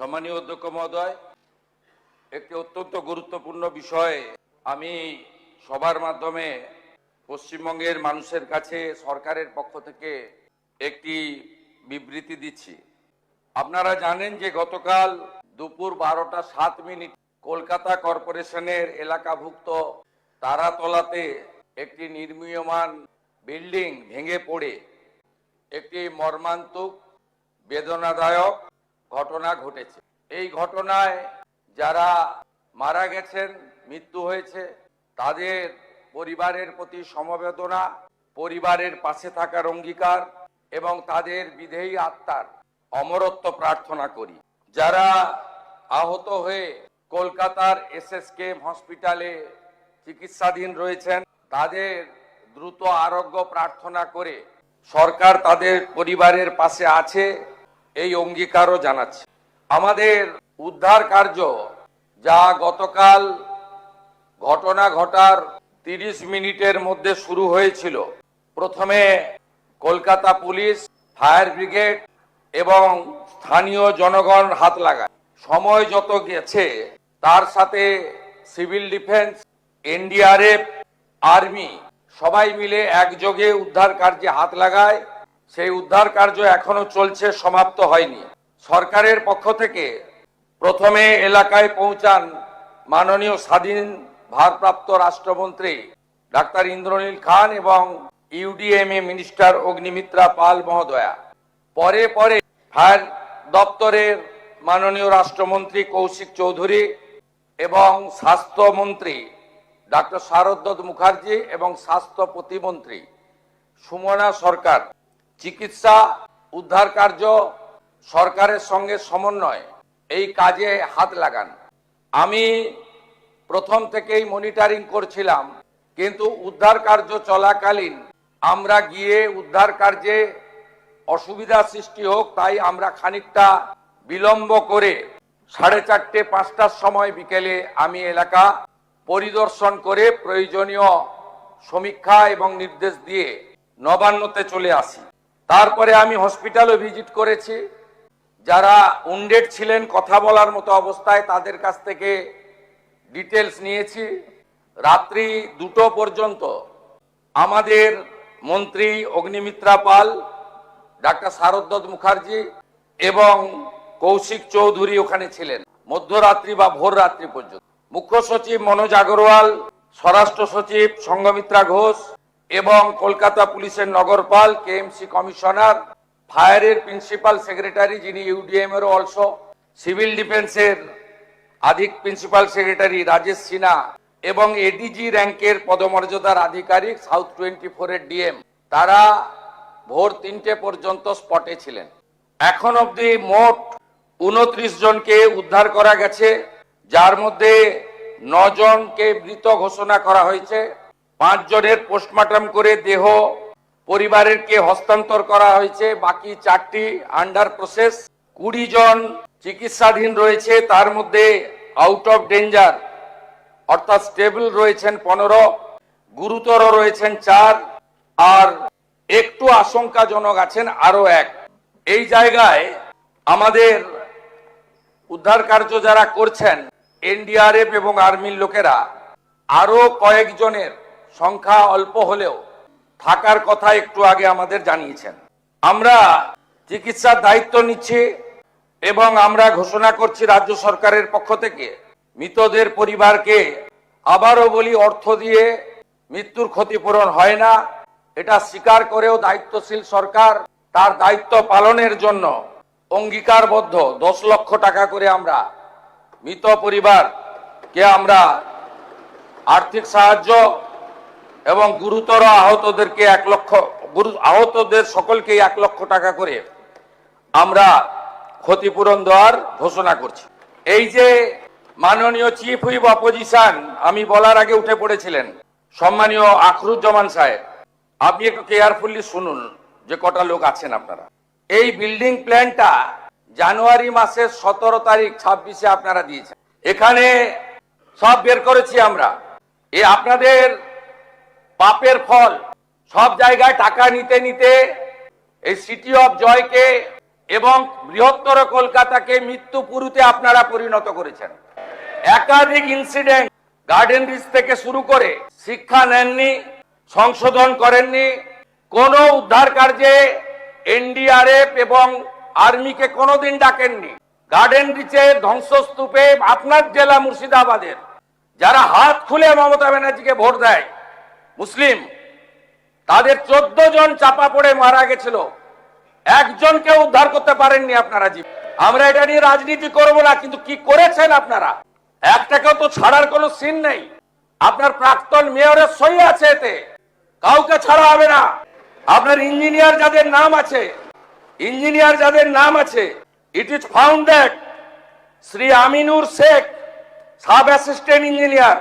সম্মানীয় অধ্যক্ষ মহোদয়, একটি অত্যন্ত গুরুত্বপূর্ণ বিষয়ে আমি সবার মাধ্যমে পশ্চিমবঙ্গের মানুষের কাছে সরকারের পক্ষ থেকে একটি বিবৃতি দিচ্ছি। আপনারা জানেন যে গতকাল দুপুর 12টা 7 মিনিট কলকাতা কর্পোরেশনের এলাকাভুক্ত তারাতলাতে একটি নির্মীয়মান বিল্ডিং ভেঙে পড়ে একটি মর্মান্তিক বেদনাদায়ক ঘটনা ঘটেছে। এই ঘটনায় যারা মারা গেছেন, মৃত্যু হয়েছে, তাদের পরিবারের প্রতি সমবেদনা, পরিবারের পাশে থাকার অঙ্গীকার এবং তাদের বিদেহী আত্মার অমরত্ব প্রার্থনা করি। যারা আহত হয়ে কলকাতার এসএসকেএম হসপিটালে চিকিৎসাধীন রয়েছেন, তাদের দ্রুত আরোগ্য প্রার্থনা করে সরকার তাদের পরিবারের পাশে আছে এই অঙ্গীকারও জানাচ্ছে। আমাদের উদ্ধার কার্য যা গতকাল ঘটনা ঘটার 30 মিনিটের মধ্যে শুরু হয়েছিল, প্রথমে কলকাতা পুলিশ, ফায়ার ব্রিগেড এবং স্থানীয় জনগণ হাত লাগায়। সময় যত গেছে তার সাথে সিভিল ডিফেন্স, এনডিআরএফ, আর্মি সবাই মিলে একযোগে উদ্ধার কার্যে হাত লাগায়। সেই উদ্ধার কার্য এখনো চলছে, সমাপ্ত হয়নি। সরকারের পক্ষ থেকে প্রথমে এলাকায় পৌঁছান মাননীয় স্বাধীন ভারপ্রাপ্ত রাষ্ট্রমন্ত্রী ডাক্তার ইন্দ্রনীল খান এবং ইউডিএমএ মিনিস্টার অগ্নিমিত্রা পাল মহোদয়া। পরে পরে ফায়ার দপ্তরের মাননীয় রাষ্ট্রমন্ত্রী কৌশিক চৌধুরী এবং স্বাস্থ্যমন্ত্রী ডাক্তার শারদ মুখার্জি এবং স্বাস্থ্য প্রতিমন্ত্রী সুমনা সরকার চিকিৎসা উদ্ধার কার্য সরকারের সঙ্গে সমন্বয় এই কাজে হাত লাগান। আমি প্রথম থেকেই মনিটরিং করছিলাম, কিন্তু উদ্ধার কার্য চলাকালীন আমরা গিয়ে উদ্ধার কার্যে অসুবিধা সৃষ্টি হোক তাই আমরা খানিকটা বিলম্ব করে 4:30-5টার সময় বিকেলে আমি এলাকা পরিদর্শন করে প্রয়োজনীয় সমীক্ষা এবং নির্দেশ দিয়ে নবান্নতে চলে আসি। তারপরে আমি হসপিটালও ভিজিট করেছি। যারা উন্ডেড ছিলেন, কথা বলার মতো অবস্থায়, তাদের কাছ থেকে ডিটেলস নিয়েছি। রাত্রি 2টো পর্যন্ত আমাদের মন্ত্রী অগ্নিমিত্রা পাল, ডাক্তার শারদ মুখার্জি এবং কৌশিক চৌধুরী ওখানে ছিলেন মধ্যরাত্রি বা ভোর রাত্রি পর্যন্ত। মুখ্য সচিব মনোজ আগরওয়াল, স্বরাষ্ট্র সচিব সংঘমিত্রা ঘোষ এবং কলকাতা পুলিশের নগরপাল, কেএমসি কমিশনার, ফায়ারের প্রিন্সিপাল সেক্রেটারি যিনি ইউডিএম এর অলসো, সিভিল ডিফেন্সের প্রিন্সিপাল সেক্রেটারি রাজেশ সিনহা এবং এডিজি র্যাঙ্কের পদমর্যাদার আধিকারিক সাউথ 24 এর ডিএম, তারা ভোর 3টে পর্যন্ত স্পটে ছিলেন। এখন অবধি মোট 29 জনকে উদ্ধার করা গেছে, যার মধ্যে 9 জনকে মৃত ঘোষণা করা হয়েছে। 5 জনের পোস্টমর্টম করে দেহ পরিবারেরকে হস্তান্তর করা হয়েছে। বাকি 4টি আন্ডার প্রসেস। 20 জন চিকিৎসাধীন রয়েছে, তার মধ্যে আউট অফ ডেঞ্জার অর্থাৎ স্টেবল রয়েছেন 15, গুরুতর রয়েছেন 4 আর একটু আশঙ্কাজনক আছেন আরো 1। এই জায়গায় আমাদের উদ্ধার কার্য যারা করছেন এনডিআরএফ এবং আর্মির লোকেরা আরো কয়েকজনের সংখ্যা অল্প হলেও থাকার কথা একটু আগে আমাদের জানিয়েছেন। আমরা চিকিৎসার দায়িত্ব নিচ্ছি এবং আমরা ঘোষণা করছি রাজ্য সরকারের পক্ষ থেকে মৃতদের পরিবারকে, আবারও বলি, অর্থ দিয়ে মৃত্যুর ক্ষতিপূরণ হয় না। এটা স্বীকার করেও দায়িত্বশীল সরকার তার দায়িত্ব পালনের জন্য অঙ্গীকারবদ্ধ। 10 লক্ষ টাকা করে আমরা মৃত পরিবারকে আমরা আর্থিক সাহায্য এবং গুরুতর আহতদেরকে 1 লক্ষ, আহতদের সকলকেই 1 লক্ষ টাকা করে আমরা ক্ষতিপূরণ দেওয়ার ঘোষণা করছি। এই যে মাননীয় চিফ হুইপ অপোজিশন, আমি বলার আগে উঠে পড়েছিলেন, সম্মানীয় আখরুজ্জামান সাহেব, আপনি একটু কেয়ারফুলি শুনুন যে কটা লোক আছেন আপনারা। এই বিল্ডিং প্ল্যানটা জানুয়ারি মাসের 17 তারিখ 26-এ আপনারা দিয়েছেন। এখানে সব বের করেছি আমরা। এই আপনাদের পাপের ফল। সব জায়গায় টাকা নিতে নিতে এই সিটি অফ জয়কে এবং বৃহত্তর কলকাতাকে মৃত্যুপুরীতে আপনারা পরিণত করেছেন। একাধিক ইনসিডেন্ট, গার্ডেন রিচ থেকে শুরু করে শিক্ষা নেননি, সংশোধন করেননি, কোন উদ্ধার কার্যে এনডিআরএফ এবং আর্মিকে কোনোদিন ডাকেননি। গার্ডেন রিচের ধ্বংসস্তূপে আপনার জেলা মুর্শিদাবাদের যারা হাত খুলে মমতা ব্যানার্জিকে ভোট দেয় মুসলিম, তাদের 14 জন চাপা পড়ে মারা গেছিল, একজনকে উদ্ধার করতে পারেননি আপনারা। আমরা এটা নিয়ে রাজনীতি করব না, কিন্তু কি করেছেন আপনারা? একটাকেও তো ছাড়ার কোনো সিন নেই। আপনার প্রাক্তন মেয়রের সই আছে, এতে কাউকে ছাড়া হবে না। আপনার ইঞ্জিনিয়ার যাদের নাম আছে, it is found that Shri Aminur Sheikh, sub assistant engineer,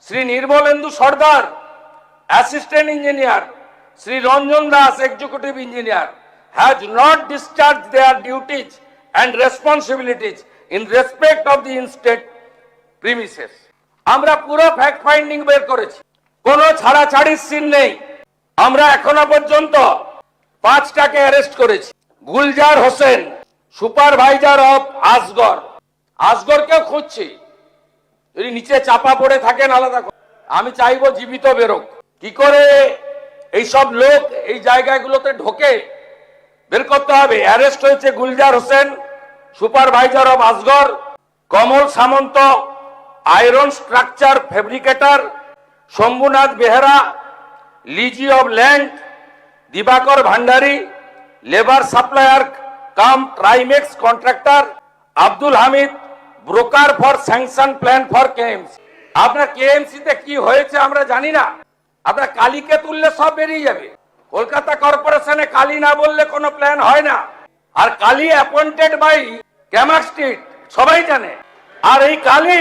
Shri Nirmalendu Sardar, assistant engineer, Shri Ranjan Das, executive engineer, has not discharged their duties and responsibilities in respect of the instate premises. আমরা পুরো ফ্যাক্ট ফাইন্ডিং বের করেছি, কোনো ছাড়াছাড়ির সিন নেই। আমরা এখনো পর্যন্ত 5টাকে অ্যারেস্ট করেছি। গুলজার হোসেন, সুপারভাইজার অফ আসগরকেও খুঁজছি, যদি নিচে চাপা পড়ে থাকেন আলাদা। আমি চাইবো জীবিত বেরোক। কি করে এইসব লোক এই জায়গাগুলোতে ঢোকে বের করতে হবে। অ্যারেস্ট হয়েছে Gulzar Hossain, supervisor of Asgar, Kamal Samanta, iron structure fabricator, Shambhunath Behera, lessee of land, Dibakar Bhandari, labour supplier cum Trimex contractor, Abdul Hamid, broker for sanction plan for KMC. আপনার কেএমসি তে কি হয়েছে আমরা জানি না, আপনার কালীকে তুললে সব বেরিয়ে যাবে। কলকাতা কর্পোরেশনে কালী না বললে কোনো প্ল্যান হয় না। আর কালী অ্যাপয়েন্টেড বাই ক্যামাক স্ট্রিট, সবাই জানে। আর এই কালী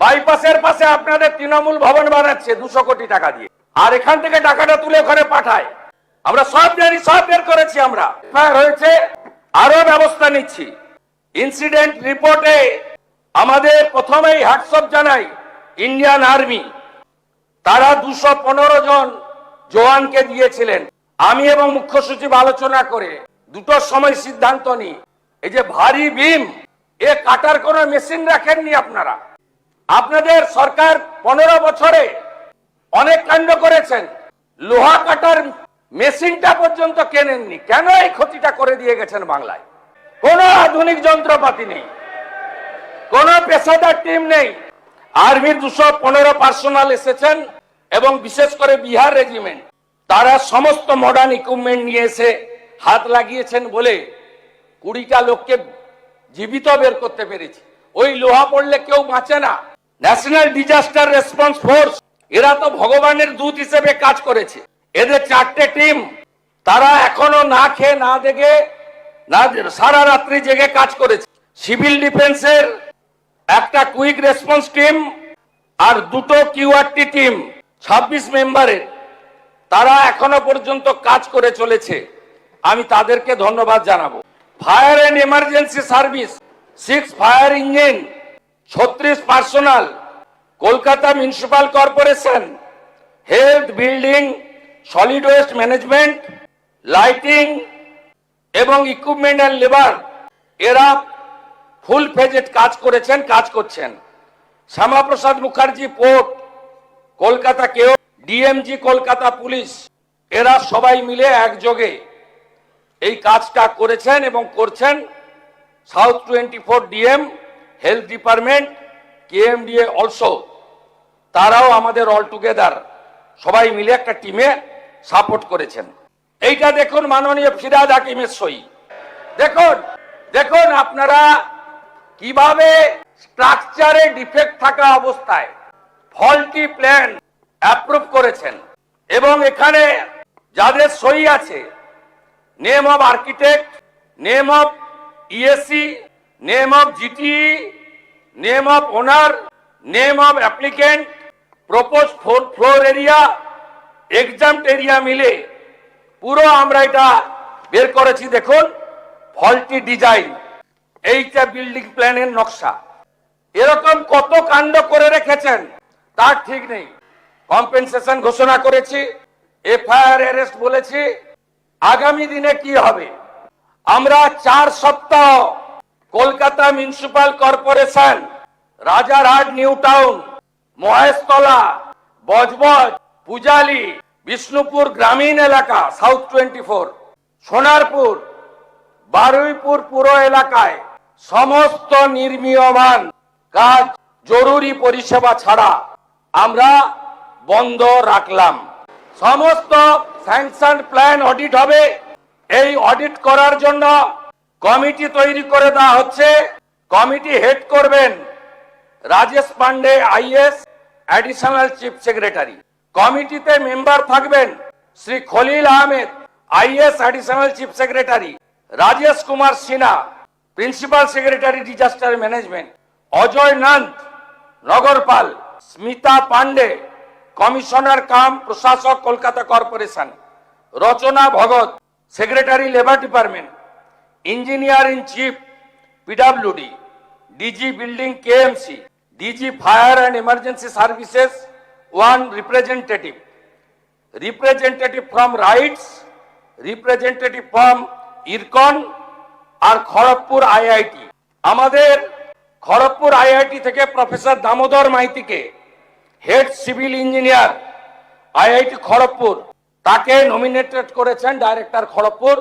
বাইপাসের পাশে আপনাদের তৃণমূল ভবন বানাচ্ছে 200 কোটি টাকা দিয়ে, আর এখান থেকে টাকাটা তুলে ওখানে পাঠায়। আমরা সব জানি, সব বের করেছি আমরা। হয়েছে, আরো ব্যবস্থা নিচ্ছি। ইনসিডেন্ট রিপোর্টে আমাদের প্রথমেই হ্যাটসঅপ জানাই ইন্ডিয়ান আর্মি, তারা 215 জন জওয়ানকে দিয়েছিলেন। আমি এবং মুখ্য সচিব আলোচনা করে 2টোর সময় সিদ্ধান্ত নিই, এই যে ভারী বিম, এ কাটার কোনো মেশিন রাখেননি আপনারা। আপনাদের সরকার 15 বছরে অনেক কাণ্ড করেছেন, লোহা কাটার মেশিনটা পর্যন্ত কেনেননি। কেন এই ক্ষতিটা করে দিয়ে গেছেন বাংলায়? কোনো আধুনিক যন্ত্রপাতি নেই, কোনো পেশাদার টিম নেই। আর্মির 215 পার্সোনাল এসেছেন এবং বিশেষ করে বিহার রেজিমেন্ট, তারা সমস্ত মডার্ন ইকুইপমেন্ট নিয়ে এসে হাত লাগিয়েছেন বলে 20টা লোককে জীবিত বের করতে পেরেছি। ওই লোহা পড়লে কেউ বাঁচে না। ন্যাশনাল ডিজাস্টার রেসপন্স ফোর্স, এরা তো ভগবানের দূত হিসেবে কাজ করেছে। এদের 4টে টিম, তারা এখনো না খেয়ে না দেখে না সারা রাত্রি জেগে কাজ করেছে। সিভিল ডিফেন্সের একটা কুইক রেসপন্স টিম আর 2টো কিউআরটি টিম 26 মেম্বারের, তারা এখনো পর্যন্ত কাজ করে চলেছে। আমি তাদেরকে ধন্যবাদ জানাবো। Fire and emergency service, 6 fire engine, 36 personal, Kolkata municipal corporation, health, building, solid waste management, lighting এবং ইকুইপমেন্ট এন্ড লেবার, এরা ফুল ফেজেড কাজ করেছেন, কাজ করছেন। শ্যামাপ্রসাদ মুখার্জি পোর্ট কলকাতা, কেও ডিএমজি কলকাতা পুলিশ, এরা সবাই মিলে একযোগে এই কাজটা করেছেন এবং করছেন। South 24 DM, health department, KMDA also, তারাও আমাদের অল টুগেদার সবাই মিলে একটা টিমে সাপোর্ট করেছেন। এইটা দেখুন মাননীয় ফিরহাদ হাকিমের সই। দেখুন দেখুন আপনারা কিভাবে স্ট্রাকচারে ডিফেক্ট থাকা অবস্থায় ফল্টি প্ল্যান অ্যাপ্রুভ করেছেন। এবং এখানে যাদের সই আছে, name of architect, name of ESC, name of GTE, name of owner, name of applicant, propose floor area, exempt area মিলে পুরো আমরা এটা বের করেছি। দেখুন ফল্টি ডিজাইন, এইটা বিল্ডিং প্ল্যানের নকশা। এরকম কত কাণ্ড করে রেখেছেন তার ঠিক নেই। কম্পেনসেশন ঘোষণা করেছি, এফআইআর অ্যারেস্ট বলেছি। আগামী দিনে কি হবে আমরা 4 সপ্তাহ Kolkata municipal corporation, Rajarhat new town, Maheshtala, Budge Budge, Pujali, Bishnupur গ্রামীণ এলাকা, সাউথ 24, সোনারপুর, বারুইপুর পুর এলাকায় সমস্ত নির্মীয়মান কাজ জরুরি পরিষেবা ছাড়া আমরা বন্ধ রাখলাম। সমস্ত স্যাংশন প্ল্যান অডিট হবে। এই অডিট করার জন্য কমিটি তৈরি করে দেওয়া হচ্ছে। কমিটি হেড করবেন Rajesh Pandey IAS, additional chief secretary. কমিটিতে মেম্বার থাকবেন Shri Khalil Ahmed IAS, additional chief secretary, Rajesh Kumar Sinha, principal secretary disaster management, Ajay Nanda নগরপাল, স্মিতা পান্ডে কমিশনার কাম প্রশাসক Kolkata corporation, Rachna Bhagat secretary labour department, engineer in chief PWD, DG building KMC, DG fire and emergency services 1 representative, representative from RITES, representative from IRCON আর Kharagpur IIT. আমাদের Kharagpur IIT থেকে professor Damodar মাইতিকে head civil engineer IIT Kharagpur, তাকে nominated করেছেন director Kharagpur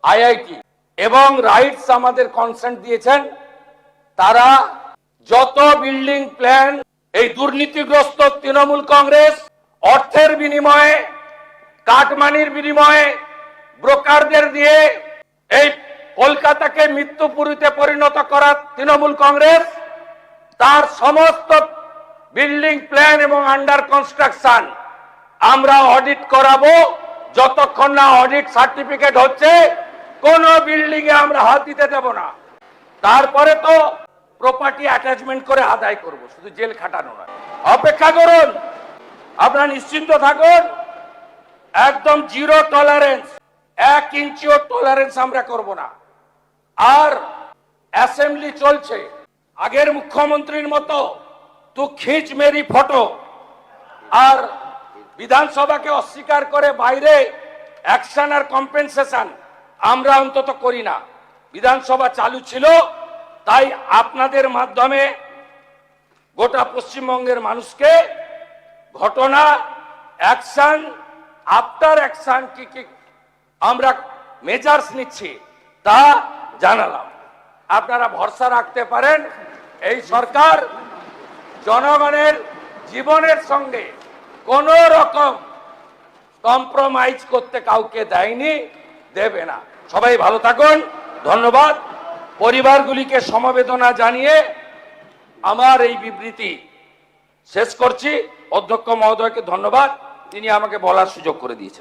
IIT. এবং RITES আমাদের consent দিয়েছেন, তারা যত বিল্ডিং প্ল্যান এই দুর্নীতিগ্রস্ত তৃণমূল কংগ্রেস অর্থের বিনিময়ে, কাটমানির বিনিময়ে, ব্রোকারদের দিয়ে এই কলকাতাকে মৃত্যুপুরীতে পরিণত করা তৃণমূল কংগ্রেস, তার সমস্ত বিল্ডিং প্ল্যান এবং আন্ডার কনস্ট্রাকশন আমরা অডিট করাবো। যতক্ষণ না অডিট সার্টিফিকেট হচ্ছে কোন বিল্ডিং এ আমরা হাত দিতে দেব না। তারপরে তো প্রপার্টি অ্যাটাচমেন্ট করে আদায় করব, শুধু জেল খাটানো নয়। অপেক্ষা করুন, আপনারা নিশ্চিন্ত থাকুন। একদম জিরো টলারেন্স, 1 ইঞ্চিও টলারেন্স আমরা করব না। আর অ্যাসেম্বলি চলছে, আগের মুখ্যমন্ত্রীর মতো তু খিঁচ মেরি ফটো আর বিধানসভাকে অস্বীকার করে বাইরে অ্যাকশন আর কম্পেনসেশন আমরা অন্তত করি না। বিধানসভা চালু ছিল, তাই আপনাদের মাধ্যমে গোটা পশ্চিমবঙ্গের মানুষকে ঘটনা, অ্যাকশন, আফটার অ্যাকশন কি কি আমরা মেজার্স নিচ্ছি তা জানালাম। আপনারা ভরসা রাখতে পারেন, এই সরকার জনগণের জীবনের সঙ্গে কোন রকম কম্প্রোমাইজ করতে কাউকে দেয়নি, দেবে না। সবাই ভালো থাকুন, ধন্যবাদ। পরিবারগুলিকে সমবেদনা জানিয়ে আমার এই বিবৃতি শেষ করছি। অধ্যক্ষ মহোদয়কে ধন্যবাদ, তিনি আমাকে বলার সুযোগ করে দিয়েছেন।